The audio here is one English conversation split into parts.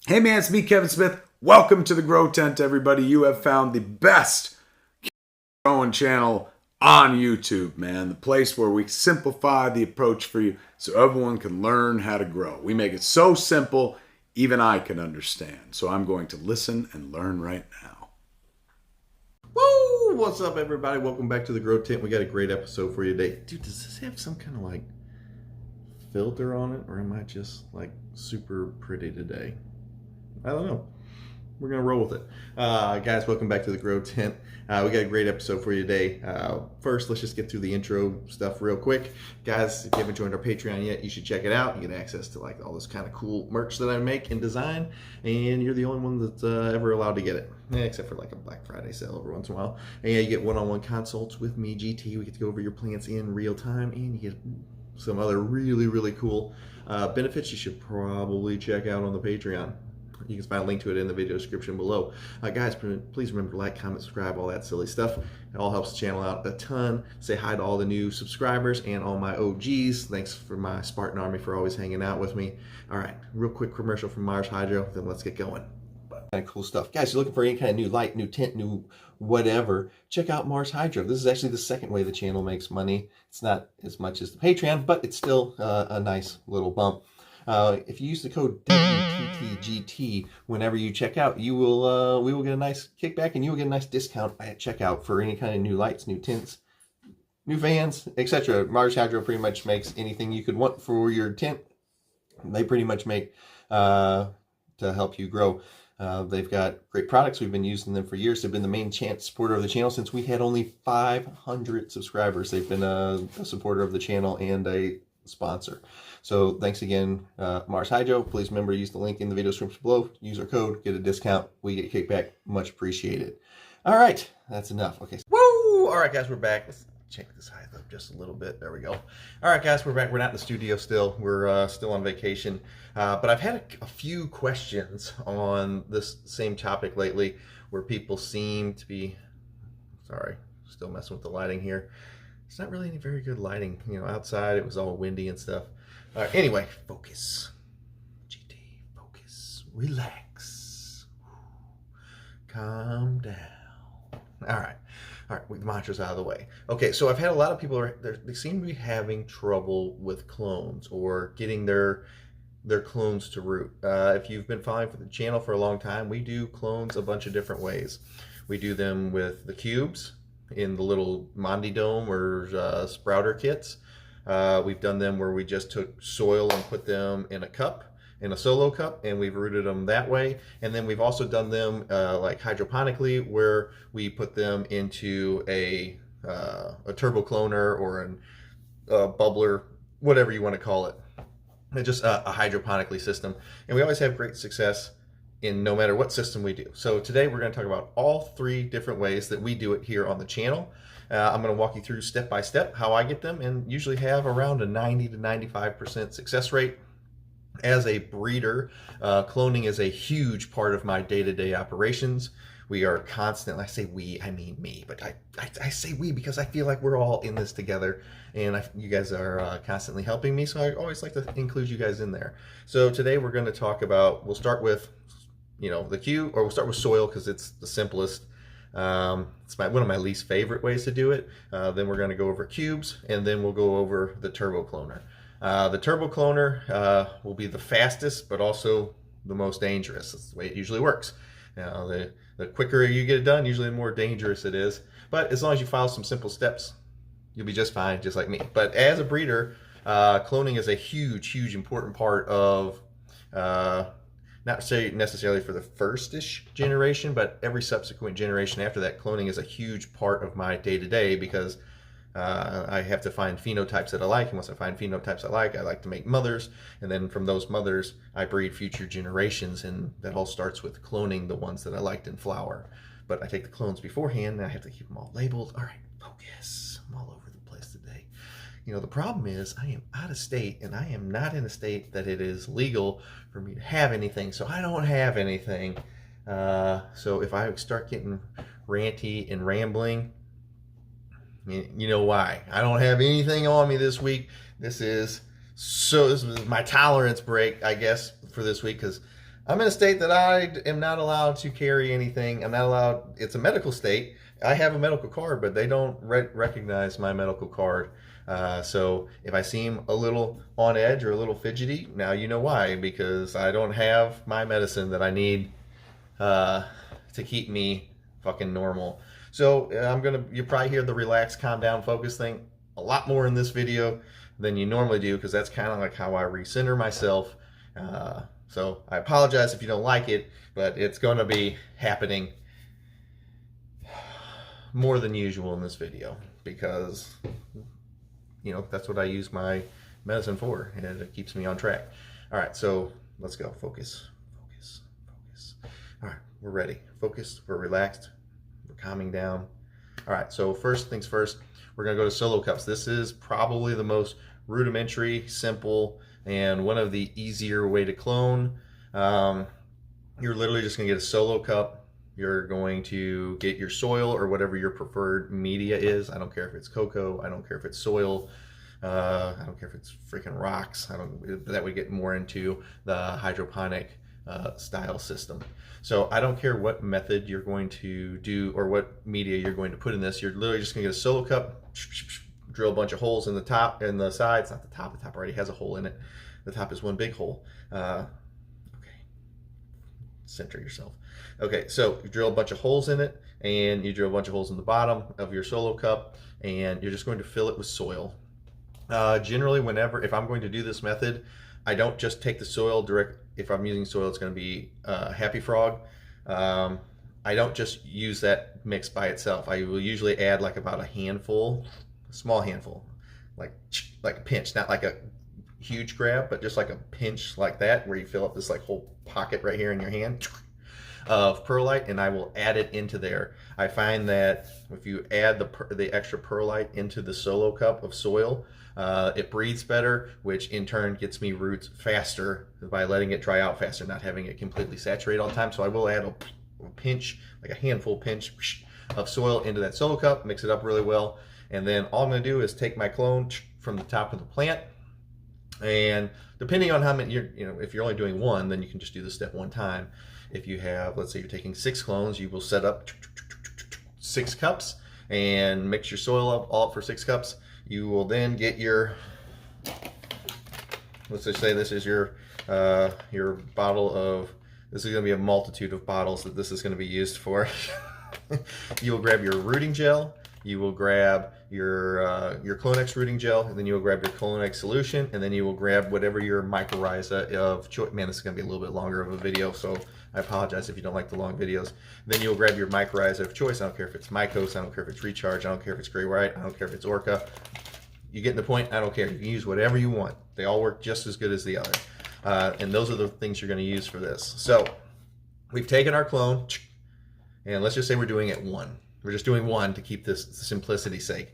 Hey man, it's me, Kevin Smith. Welcome to the Grow Tent, everybody. You have found the best growing channel on YouTube, man. The place where we simplify the approach for you so everyone can learn how to grow. We make it so simple, even I can understand. So I'm going to listen and learn right now. Woo! What's up, everybody? Welcome back to the Grow Tent. We got a great episode for you today. Dude, does this have some kind of like filter on it, or am I just like super pretty today? I don't know. We're gonna roll with it. Guys, welcome back to the Grow Tent. We got a great episode for you today. First, let's just get through the intro stuff real quick. Guys, if you haven't joined our Patreon yet, you should check it out. You get access to like all this kind of cool merch that I make and design, and you're the only one that's ever allowed to get it. Except for like a Black Friday sale every once in a while. And yeah, you get one-on-one consults with me, GT. We get to go over your plants in real time, and you get some other really cool benefits you should probably check out on the Patreon. You can find a link to it in the video description below. Guys, please remember to like, comment, subscribe, all that silly stuff. It all helps the channel out a ton. Say hi to all the new subscribers and all my OGs. Thanks for my Spartan Army for always hanging out with me. All right, real quick commercial from Mars Hydro, then let's get going. Kind of cool stuff. Guys, you're looking for any kind of new light, new tent, new whatever, check out Mars Hydro. This is actually the second way the channel makes money. It's not as much as the Patreon, but it's still a nice little bump. If you use the code WTTGT whenever you check out, you will we will get a nice kickback, and you will get a nice discount at checkout for any kind of new lights, new tints, new fans, etc. Mars Hydro pretty much makes anything you could want for your tent. They pretty much make to help you grow. They've got great products. We've been using them for years. They've been the main supporter of the channel since we had only 500 subscribers. They've been a supporter of the channel and a sponsor. So thanks again, Mars Hydro. Please remember to use the link in the video description below. Use our code, get a discount. We get kickback. Much appreciated. All right, that's enough. Okay. Woo! All right, guys, we're back. Let's check this height up just a little bit. There we go. All right, guys, we're back. We're not in the studio still. We're still on vacation. But I've had a few questions on this same topic lately where people seem to be, sorry, still messing with the lighting here. It's not really any very good lighting. You know, outside it was all windy and stuff. Anyway, focus. GT, focus. Relax. Calm down. All right, with the mantras out of the way. Okay, so I've had a lot of people, they seem to be having trouble with clones or getting their clones to root. If you've been following for the channel for a long time, we do clones a bunch of different ways. We do them with the cubes in the little Mondi Dome or sprouter kits. We've done them where we just took soil and put them in a cup, in a solo cup, and we've rooted them that way. And then we've also done them like hydroponically, where we put them into a turbo cloner or a bubbler, whatever you want to call it. It's just a hydroponically system. And we always have great success in no matter what system we do. So today we're going to talk about all three different ways that we do it here on the channel. I'm going to walk you through step by step how I get them, and usually have around a 90 to 95% success rate. As a breeder, cloning is a huge part of my day-to-day operations. We are constantly, I say we, I mean me, but I say we because I feel like we're all in this together, and you guys are constantly helping me, so I always like to include you guys in there. So today we're going to talk about, we'll start with, you know, the cube, or we'll start with soil because it's the simplest. It's one of my least favorite ways to do it. Then we're going to go over cubes, and then we'll go over the turbo cloner. The turbo cloner will be the fastest, but also the most dangerous. That's the way it usually works. Now, the quicker you get it done, usually the more dangerous it is. But as long as you follow some simple steps, you'll be just fine, just like me. But as a breeder, cloning is a huge important part of not necessarily for the first-ish generation, but every subsequent generation after that. Cloning is a huge part of my day-to-day because I have to find phenotypes that I like, and once I find phenotypes I like to make mothers, and then from those mothers I breed future generations, and that all starts with cloning the ones that I liked in flower. But I take the clones beforehand, and I have to keep them all labeled. All right, focus. I'm all over the place today. You know, the problem is I am out of state, and I am not in a state that it is legal for me to have anything, so I don't have anything. So if I start getting ranty and rambling, you know why. I don't have anything on me this week. This is my tolerance break, I guess, for this week, because I'm in a state that I am not allowed to carry anything. I'm not allowed. It's a medical state. I have a medical card, but they don't recognize my medical card. So if I seem a little on edge or a little fidgety, now you know why, because I don't have my medicine that I need to keep me fucking normal. So you probably hear the relax, calm down, focus thing a lot more in this video than you normally do, because that's kind of like how I recenter myself. So I apologize if you don't like it, but it's going to be happening more than usual in this video, because that's what I use my medicine for, and it keeps me on track. All right, so let's go. Focus. All right, we're ready. Focus. We're relaxed. We're calming down. All right, so first things first, we're gonna go to solo cups. This is probably the most rudimentary, simple, and one of the easier way to clone. You're literally just gonna get a solo cup. You're going to get your soil or whatever your preferred media is. I don't care if it's cocoa. I don't care if it's soil. I don't care if it's freaking rocks. That would get more into the hydroponic style system. So I don't care what method you're going to do or what media you're going to put in this. You're literally just gonna get a solo cup, drill a bunch of holes in the top and the sides. Not the top already has a hole in it. The top is one big hole. Okay, center yourself. Okay, so you drill a bunch of holes in it, and you drill a bunch of holes in the bottom of your solo cup, and you're just going to fill it with soil. Generally, if I'm going to do this method, I don't just take the soil direct. If I'm using soil, it's going to be Happy Frog. I don't just use that mix by itself. I will usually add like about a handful, a small handful, like a pinch, not like a huge grab, but just like a pinch like that, where you fill up this like whole pocket right here in your hand of perlite, and I will add it into there. I find that if you add the extra perlite into the solo cup of soil, it breathes better, which in turn gets me roots faster by letting it dry out faster, not having it completely saturate all the time. So I will add a pinch, like a handful pinch of soil into that solo cup, mix it up really well, and then all I'm going to do is take my clone from the top of the plant. And depending on how many, if you're only doing one, then you can just do this step one time. If you have, let's say you're taking 6 clones, you will set up 6 cups and mix your soil up all up for 6 cups. You will then get your, let's just say this is your bottle of, this is going to be a multitude of bottles that this is going to be used for. You will grab your rooting gel. You will grab your Clonex rooting gel, and then you will grab your Clonex solution, and then you will grab whatever your mycorrhiza of choice. Man, this is going to be a little bit longer of a video, so I apologize if you don't like the long videos. Then you'll grab your mycorrhiza of choice. I don't care if it's Mycos, I don't care if it's Recharge, I don't care if it's Gray White, I don't care if it's Orca. You get the point, I don't care. You can use whatever you want. They all work just as good as the other. And those are the things you're going to use for this. So we've taken our clone, and let's just say we're doing it 1. We're just doing 1 to keep this simplicity's sake.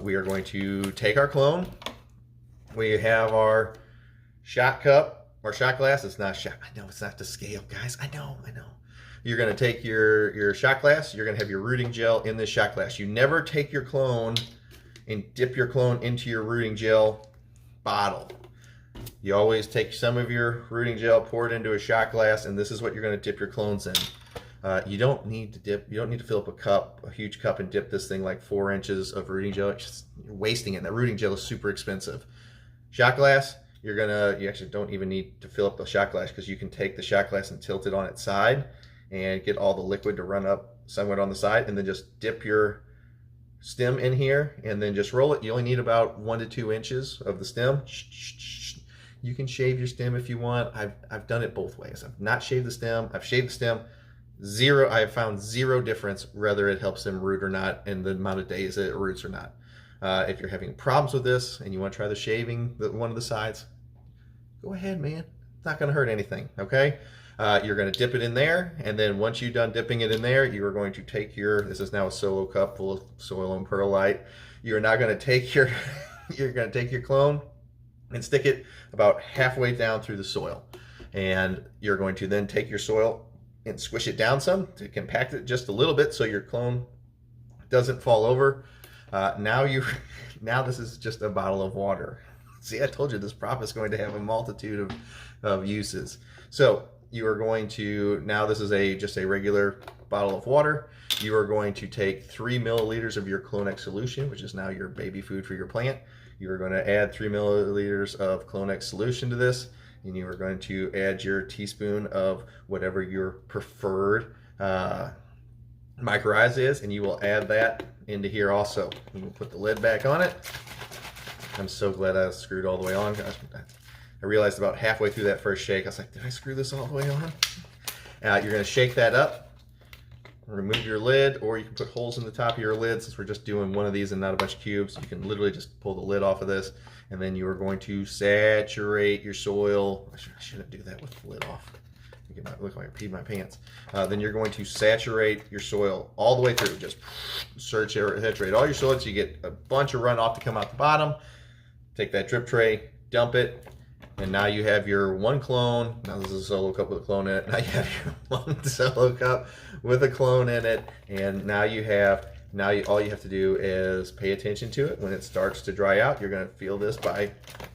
We are going to take our clone. We have our shot cup or shot glass. It's not shot. I know it's not to scale, guys. I know. You're going to take your shot glass. You're going to have your rooting gel in this shot glass. You never take your clone and dip your clone into your rooting gel bottle. You always take some of your rooting gel, pour it into a shot glass, and this is what you're going to dip your clones in. You don't need to dip. You don't need to fill up a huge cup, and dip this thing like 4 inches of rooting gel. You're wasting it. That rooting gel is super expensive. Shot glass, you actually don't even need to fill up the shot glass, because you can take the shot glass and tilt it on its side and get all the liquid to run up somewhat on the side, and then just dip your stem in here and then just roll it. You only need about 1 to 2 inches of the stem. You can shave your stem if you want. I've done it both ways. I've not shaved the stem. I've shaved the stem. I have found 0 difference whether it helps them root or not, and the amount of days that it roots or not. If you're having problems with this and you want to try the shaving one of the sides, go ahead, man. It's not going to hurt anything, okay? You're going to dip it in there, and then once you're done dipping it in there, you are going to take this is now a solo cup full of soil and perlite. You're now going to take your clone and stick it about halfway down through the soil, and you're going to then take your soil and squish it down some to compact it just a little bit so your clone doesn't fall over. Now this is just a bottle of water. See, I told you this prop is going to have a multitude of uses. So you are going to, now this is just a regular bottle of water. You are going to take 3 milliliters of your Clonex solution, which is now your baby food for your plant. You are going to add 3 milliliters of Clonex solution to this, and you are going to add your teaspoon of whatever your preferred mycorrhiza is, and you will add that into here also. And we'll put the lid back on it. I'm so glad I screwed all the way on. I realized about halfway through that first shake, I was like, did I screw this all the way on? You're going to shake that up, remove your lid, or you can put holes in the top of your lid. Since we're just doing one of these and not a bunch of cubes, you can literally just pull the lid off of this, and then you are going to saturate your soil. I shouldn't do that with the lid off. Look like I peed my pants. Then you're going to saturate your soil all the way through. Just saturate all your soil so you get a bunch of runoff to come out the bottom. Take that drip tray, dump it, and now you have your one clone. Now this is a solo cup with a clone in it. Now you have your one solo cup with a clone in it, and now all you have to do is pay attention to it. When it starts to dry out, you're going to feel this by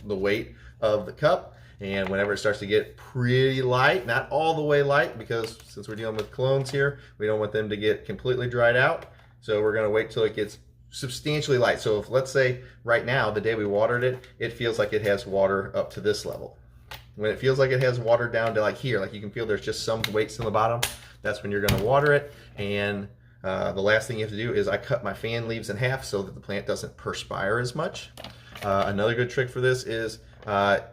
the weight of the cup. And whenever it starts to get pretty light, not all the way light, because since we're dealing with clones here, we don't want them to get completely dried out. So we're going to wait till it gets substantially light. So if, let's say right now, the day we watered it, it feels like it has water up to this level. When it feels like it has water down to like here, like you can feel there's just some weights in the bottom, that's when you're going to water it. And the last thing you have to do is I cut my fan leaves in half so that the plant doesn't perspire as much. Another good trick for this is,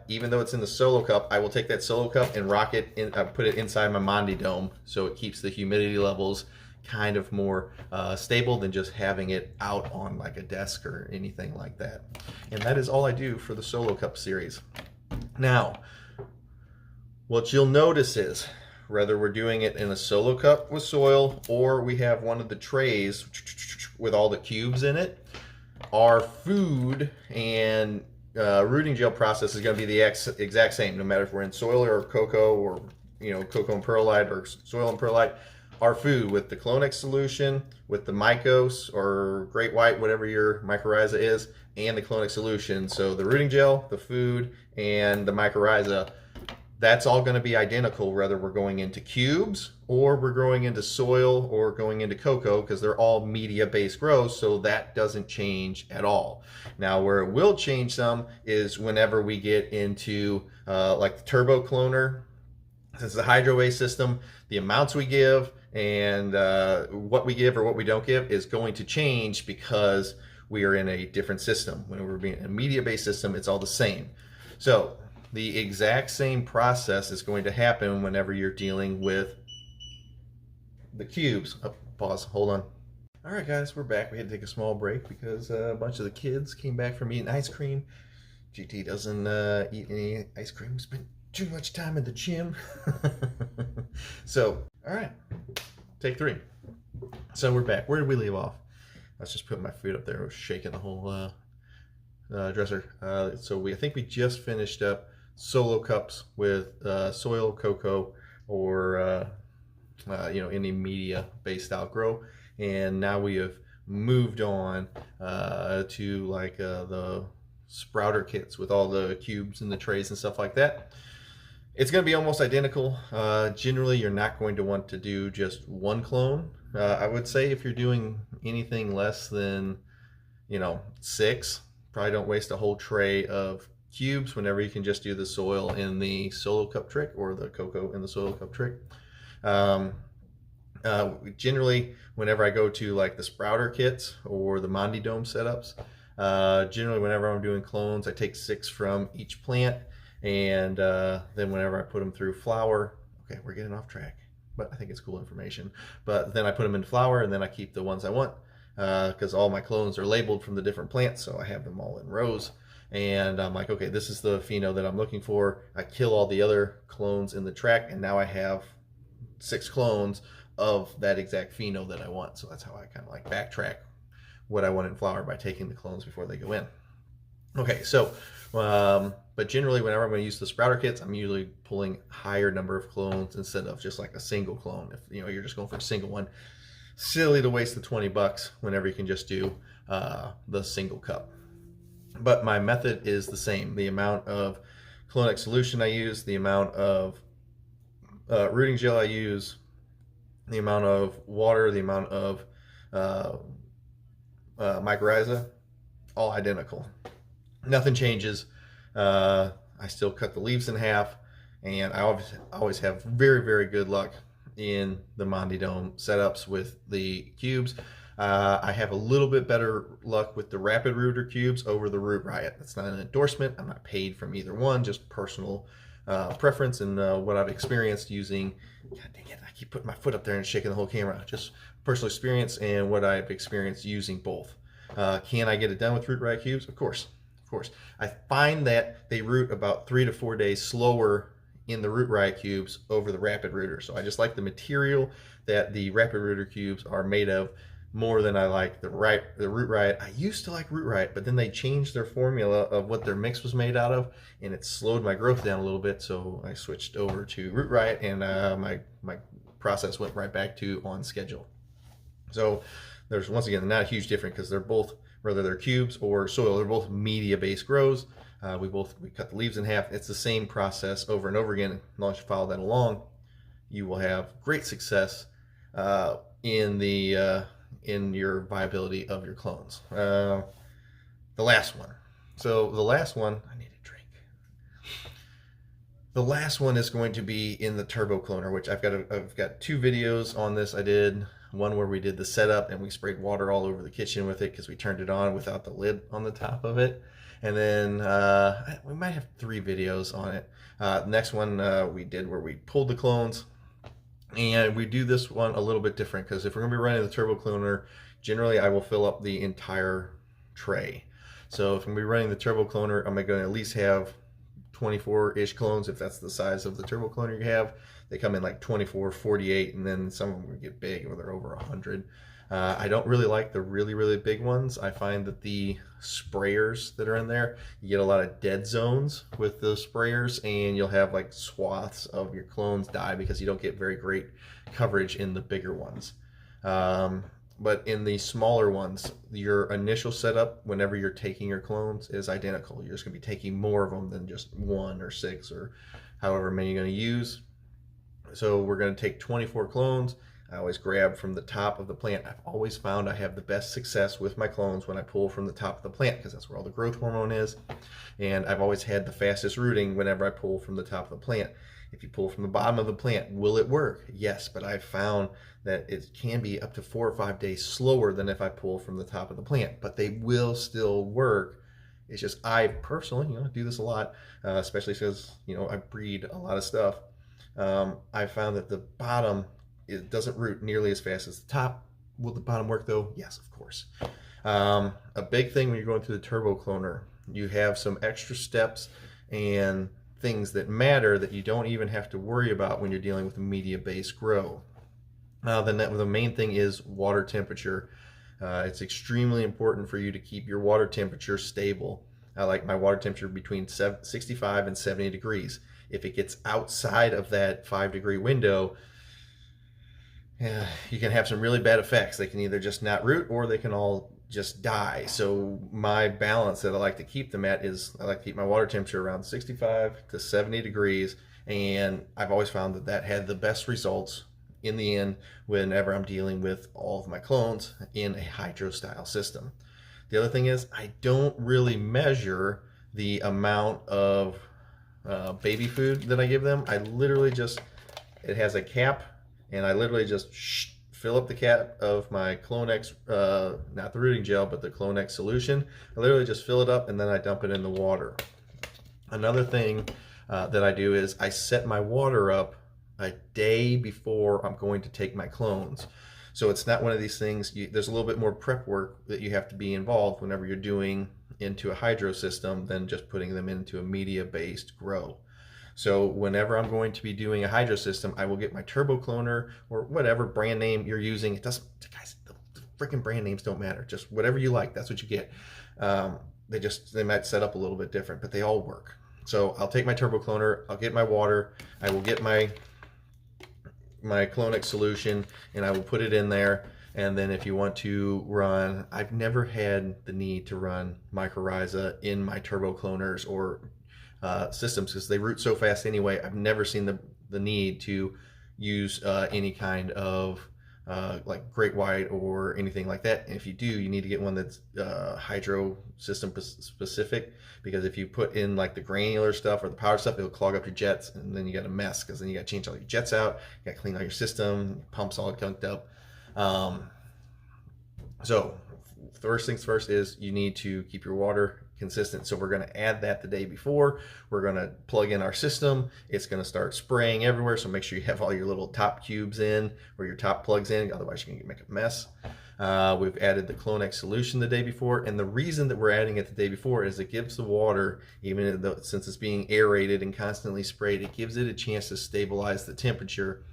even though it's in the solo cup, I will take that solo cup and rock it in, put it inside my Mondi dome, so it keeps the humidity levels kind of more stable than just having it out on like a desk or anything like that. And that is all I do for the solo cup series. Now, what you'll notice is, whether we're doing it in a solo cup with soil or we have one of the trays with all the cubes in it, our food and rooting gel process is going to be the exact same, no matter if we're in soil or cocoa, or cocoa and perlite, or soil and perlite. Our food with the Clonex solution, with the Mycos or Great White, whatever your mycorrhiza is, and the Clonex solution. So the rooting gel, the food, and the mycorrhiza, that's all going to be identical whether we're going into cubes or we're growing into soil or going into cocoa, because they're all media-based grows, so that doesn't change at all. Now, where it will change some is whenever we get into like the turbo cloner. Since the hydro-based system, the amounts we give and what we give or what we don't give is going to change because we are in a different system. When we're being a media-based system, it's all the same. So the exact same process is going to happen whenever you're dealing with the cubes. Oh, pause, hold on. All right, guys, we're back. We had to take a small break because a bunch of the kids came back from eating ice cream. GT doesn't eat any ice cream. We spent too much time in the gym. So, all right, take 3. So we're back. Where did we leave off? I was just putting my foot up there. I was shaking the whole dresser. So I think we just finished up solo cups with soil, cocoa, or any media-based style grow, and now we have moved on to like the sprouter kits with all the cubes and the trays and stuff like that. It's going to be almost identical. Generally, you're not going to want to do just one clone. I would say if you're doing anything less than 6, probably don't waste a whole tray of cubes whenever you can just do the soil in the solo cup trick or the cocoa in the solo cup trick. Generally, whenever I go to like the sprouter kits or the Mondi Dome setups, generally whenever I'm doing clones, I take 6 from each plant, and then whenever I put them through flower, okay, we're getting off track, but I think it's cool information. But then I put them in flower, and then I keep the ones I want, because all my clones are labeled from the different plants, so I have them all in rows. And I'm like, okay, this is the pheno that I'm looking for. I kill all the other clones in the track, and now I have 6 clones of that exact pheno that I want. So that's how I kind of like backtrack what I want in flower by taking the clones before they go in. Okay, so, but generally whenever I'm going to use the sprouter kits, I'm usually pulling higher number of clones instead of just like a single clone. If you're just going for a single one, silly to waste the $20 whenever you can just do the single cup. But my method is the same. The amount of Clonex solution I use, the amount of rooting gel I use, the amount of water, the amount of uh, mycorrhiza, all identical. Nothing changes. I still cut the leaves in half, and I always have very, very good luck in the Mondi Dome setups with the cubes. I have a little bit better luck with the Rapid Rooter cubes over the Root Riot. That's not an endorsement. I'm not paid from either one, just personal preference and what I've experienced using. God dang it, I keep putting my foot up there and shaking the whole camera. Just personal experience and what I've experienced using both. Can I get it done with Root Riot cubes? Of course. Of course. I find that they root about 3 to 4 days slower in the Root Riot cubes over the Rapid Rooter. So I just like the material that the Rapid Rooter cubes are made of more than I like the Root Riot. I used to like Root Riot, but then they changed their formula of what their mix was made out of, and it slowed my growth down a little bit. So I switched over to Root Riot, and my process went right back to on schedule. So there's, once again, not a huge difference because they're both, whether they're cubes or soil, they're both media-based grows. We cut the leaves in half. It's the same process over and over again. As long as you follow that along, you will have great success in your viability of your clones. The last one. So the last one, I need a drink. The last one is going to be in the turbo cloner, which I've got 2 videos on this. I did one where we did the setup and we sprayed water all over the kitchen with it because we turned it on without the lid on the top of it. And then we might have 3 videos on it. The next one we did where we pulled the clones. And we do this one a little bit different because if we're going to be running the turbo cloner, generally I will fill up the entire tray. So if I'm going to be running the turbo cloner, I'm going to at least have 24-ish clones if that's the size of the turbo cloner you have. They come in like 24, 48, and then some of them get big where they're over 100. I don't really like the really, really big ones. I find that the sprayers that are in there, you get a lot of dead zones with those sprayers, and you'll have like swaths of your clones die because you don't get very great coverage in the bigger ones. But in the smaller ones, your initial setup, whenever you're taking your clones, is identical. You're just going to be taking more of them than just 1 or 6 or however many you're going to use. So we're going to take 24 clones. I always grab from the top of the plant. I've always found I have the best success with my clones when I pull from the top of the plant because that's where all the growth hormone is. And I've always had the fastest rooting whenever I pull from the top of the plant. If you pull from the bottom of the plant, will it work? Yes, but I've found that it can be up to 4 or 5 days slower than if I pull from the top of the plant, but they will still work. It's just I personally, do this a lot, especially because, I breed a lot of stuff. I found that the bottom, it doesn't root nearly as fast as the top. Will the bottom work though? Yes, of course. A big thing when you're going through the turbo cloner, you have some extra steps and things that matter that you don't even have to worry about when you're dealing with a media-based grow. The main thing is water temperature. It's extremely important for you to keep your water temperature stable. I like my water temperature between 65 and 70 degrees. If it gets outside of that 5-degree window, you can have some really bad effects. They can either just not root or they can all just die. So my balance that I like to keep them at is I like to keep my water temperature around 65 to 70 degrees. And I've always found that that had the best results in the end whenever I'm dealing with all of my clones in a hydro style system. The other thing is I don't really measure the amount of baby food that I give them. I literally just, it has a cap, and I literally just fill up the cap of my Clonex, not the rooting gel, but the Clonex solution. I literally just fill it up and then I dump it in the water. Another thing that I do is I set my water up a day before I'm going to take my clones. So it's not one of these things, there's a little bit more prep work that you have to be involved whenever you're doing into a hydro system than just putting them into a media-based grow. So whenever I'm going to be doing a hydro system, I will get my turbo cloner or whatever brand name you're using. It doesn't, guys, the freaking brand names don't matter. Just whatever you like, that's what you get. They might set up a little bit different, but they all work. So I'll take my turbo cloner, I'll get my water, I will get my Clonex solution, and I will put it in there. And then if you want to run, I've never had the need to run mycorrhiza in my turbo cloners or systems because they root so fast anyway. I've never seen the the need to use any kind of like great white or anything like that. And if you do, you need to get one that's hydro system specific, because if you put in like the granular stuff or the powder stuff, it'll clog up your jets, and then you got a mess, because then you got to change all your jets out, you got to clean out your system, pumps all gunked up. So first things first is you need to keep your water consistent. So we're going to add that the day before. We're going to plug in our system. It's going to start spraying everywhere. So make sure you have all your little top cubes in, or your top plugs in. Otherwise you're going to make a mess. We've added the Clonex solution the day before. And the reason that we're adding it the day before is it gives the water, even though, since it's being aerated and constantly sprayed, it gives it a chance to stabilize the temperature.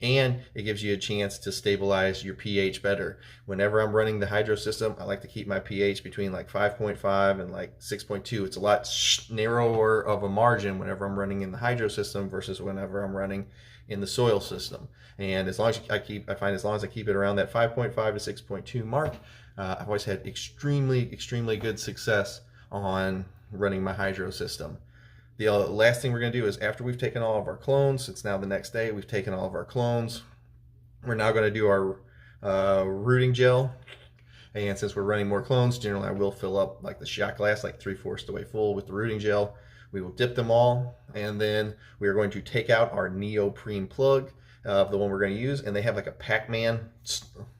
And it gives you a chance to stabilize your pH better. Whenever I'm running the hydro system, I like to keep my pH between like 5.5 and like 6.2. It's a lot narrower of a margin whenever I'm running in the hydro system versus whenever I'm running in the soil system. And as long as I keep it around that 5.5 to 6.2 mark, I've always had extremely good success on running my hydro system. The last thing we're going to do is, after we've taken all of our clones, it's now the next day, we've taken all of our clones, we're now going to do our rooting gel. And since we're running more clones, generally I will fill up like the shot glass like 3/4 the way full with the rooting gel. We will dip them all, and then we are going to take out our neoprene plug of the one we're going to use, and they have like a Pac-Man,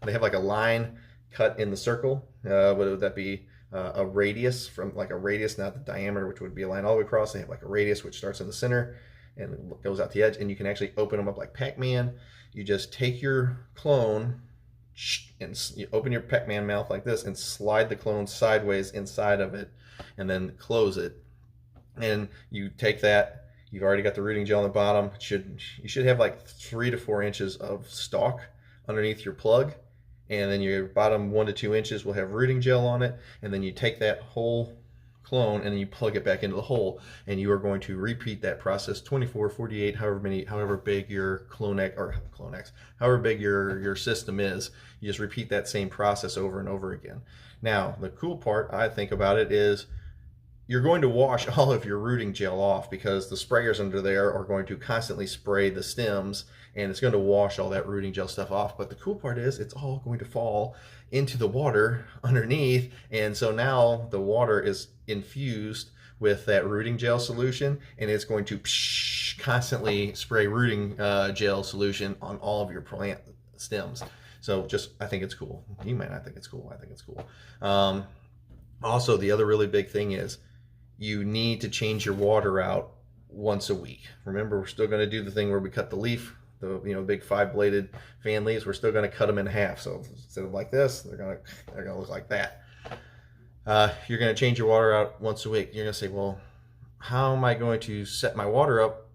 they have like a line cut in the circle. What would that be? A radius, from like a radius, not the diameter, which would be a line all the way across. They have like a radius which starts in the center and goes out the edge, and you can actually open them up like Pac-Man. You just take your clone and you open your Pac-Man mouth like this and slide the clone sideways inside of it, and then close it. And you take that, you've already got the rooting gel on the bottom. You should have like 3 to 4 inches of stalk underneath your plug. And then your bottom 1 to 2 inches will have rooting gel on it. And then you take that whole clone and then you plug it back into the hole. And you are going to repeat that process 24, 48, however big your however big your system is. You just repeat that same process over and over again. Now, the cool part I think about it is, you're going to wash all of your rooting gel off, because the sprayers under there are going to constantly spray the stems, and it's going to wash all that rooting gel stuff off. But the cool part is, it's all going to fall into the water underneath, and so now the water is infused with that rooting gel solution, and it's going to constantly spray rooting gel solution on all of your plant stems. So I think it's cool. You might not think it's cool. I think it's cool. Also, the other really big thing is, you need to change your water out once a week. Remember, we're still going to do the thing where we cut the leaf, the big 5-bladed fan leaves. We're still going to cut them in half. So instead of like this, they're going to look like that. You're going to change your water out once a week. You're going to say, well, how am I going to set my water up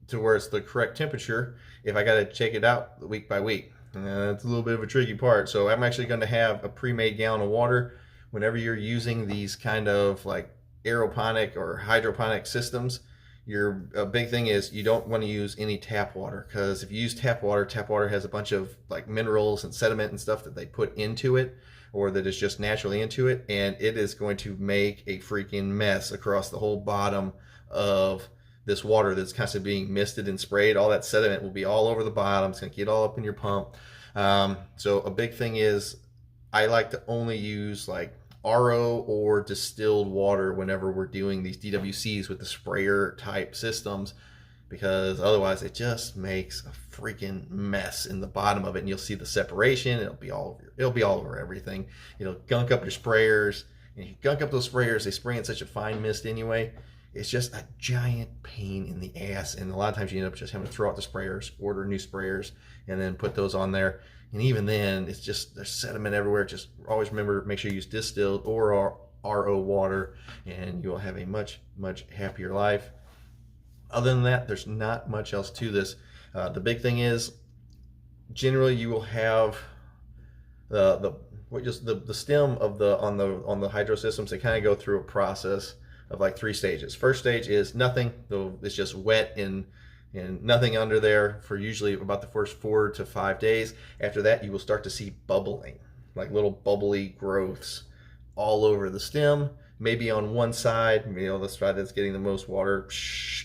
to where it's the correct temperature if I got to check it out week by week? It's a little bit of a tricky part. So I'm actually going to have a pre-made gallon of water. Whenever you're using these kind of like aeroponic or hydroponic systems, a big thing is you don't want to use any tap water, because if you use tap water has a bunch of like minerals and sediment and stuff that they put into it, or that is just naturally into it, and it is going to make a freaking mess across the whole bottom of this water that's constantly being misted and sprayed. All that sediment will be all over the bottom. It's going to get all up in your pump. So a big thing is, I like to only use like RO or distilled water whenever we're doing these DWCs with the sprayer type systems, because otherwise it just makes a freaking mess in the bottom of it, and you'll see the separation. It'll be all over everything. It'll gunk up your sprayers, and if you gunk up those sprayers, they spray in such a fine mist anyway. It's just a giant pain in the ass, and a lot of times you end up just having to throw out the sprayers, order new sprayers, and then put those on there. And even then, it's just, there's sediment everywhere. Just always remember, make sure you use distilled or RO water, and you'll have a much happier life. Other than that, there's not much else to this. The big thing is, generally you will have the stem of on the hydro systems. They kind of go through a process of like 3 stages. First stage is nothing. It's just wet and nothing under there for usually about the first 4 to 5 days. After that, you will start to see bubbling, like little bubbly growths all over the stem. maybe on one side, the side that's getting the most water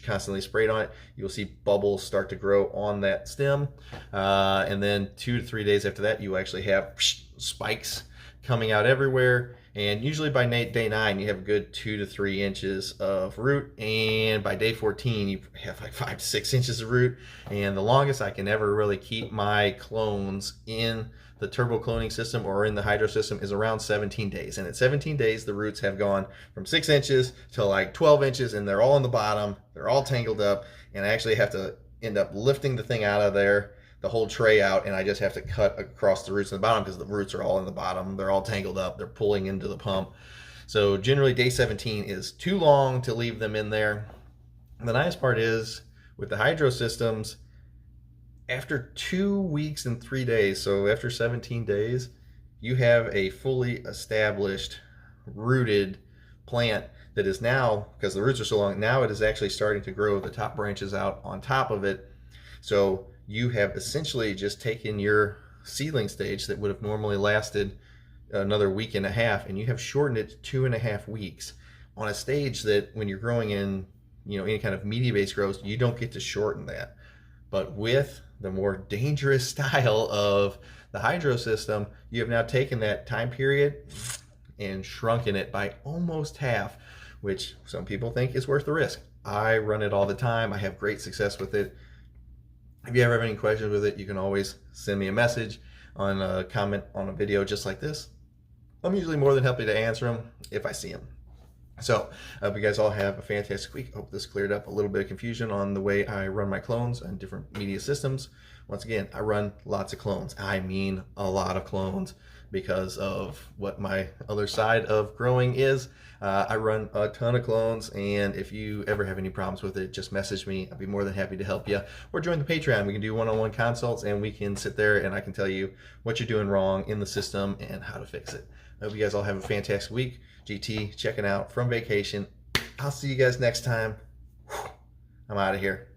constantly sprayed on it, you'll see bubbles start to grow on that stem. And then 2 to 3 days after that, you actually have spikes coming out everywhere. And usually by day 9, you have a good 2 to 3 inches of root. And by day 14, you have like 5 to 6 inches of root. And the longest I can ever really keep my clones in the turbo cloning system or in the hydro system is around 17 days. And at 17 days, the roots have gone from 6 inches to like 12 inches, and they're all in the bottom. They're all tangled up. And I actually have to end up lifting the thing out of there, the whole tray out, and I just have to cut across the roots in the bottom because the roots are all in the bottom. They're all tangled up. They're pulling into the pump. So generally day 17 is too long to leave them in there. And the nice part is with the hydro systems, after 2 weeks and 3 days, so after 17 days, you have a fully established rooted plant that is now, because the roots are so long, now it is actually starting to grow the top branches out on top of it. So you have essentially just taken your seedling stage that would have normally lasted another week and a half, and you have shortened it to 2.5 weeks on a stage that when you're growing in any kind of media-based growth, you don't get to shorten that. But with the more dangerous style of the hydro system, you have now taken that time period and shrunken it by almost half, which some people think is worth the risk. I run it all the time. I have great success with it. If you ever have any questions with it, you can always send me a message on a comment on a video just like this. I'm usually more than happy to answer them if I see them. So I hope you guys all have a fantastic week. I hope this cleared up a little bit of confusion on the way I run my clones and different media systems. Once again, I run lots of clones. I mean a lot of clones because of what my other side of growing is. I run a ton of clones, and if you ever have any problems with it, just message me. I'd be more than happy to help you. Or join the Patreon. We can do one-on-one consults, and we can sit there and I can tell you what you're doing wrong in the system and how to fix it. I hope you guys all have a fantastic week. GT checking out from vacation. I'll see you guys next time. I'm out of here.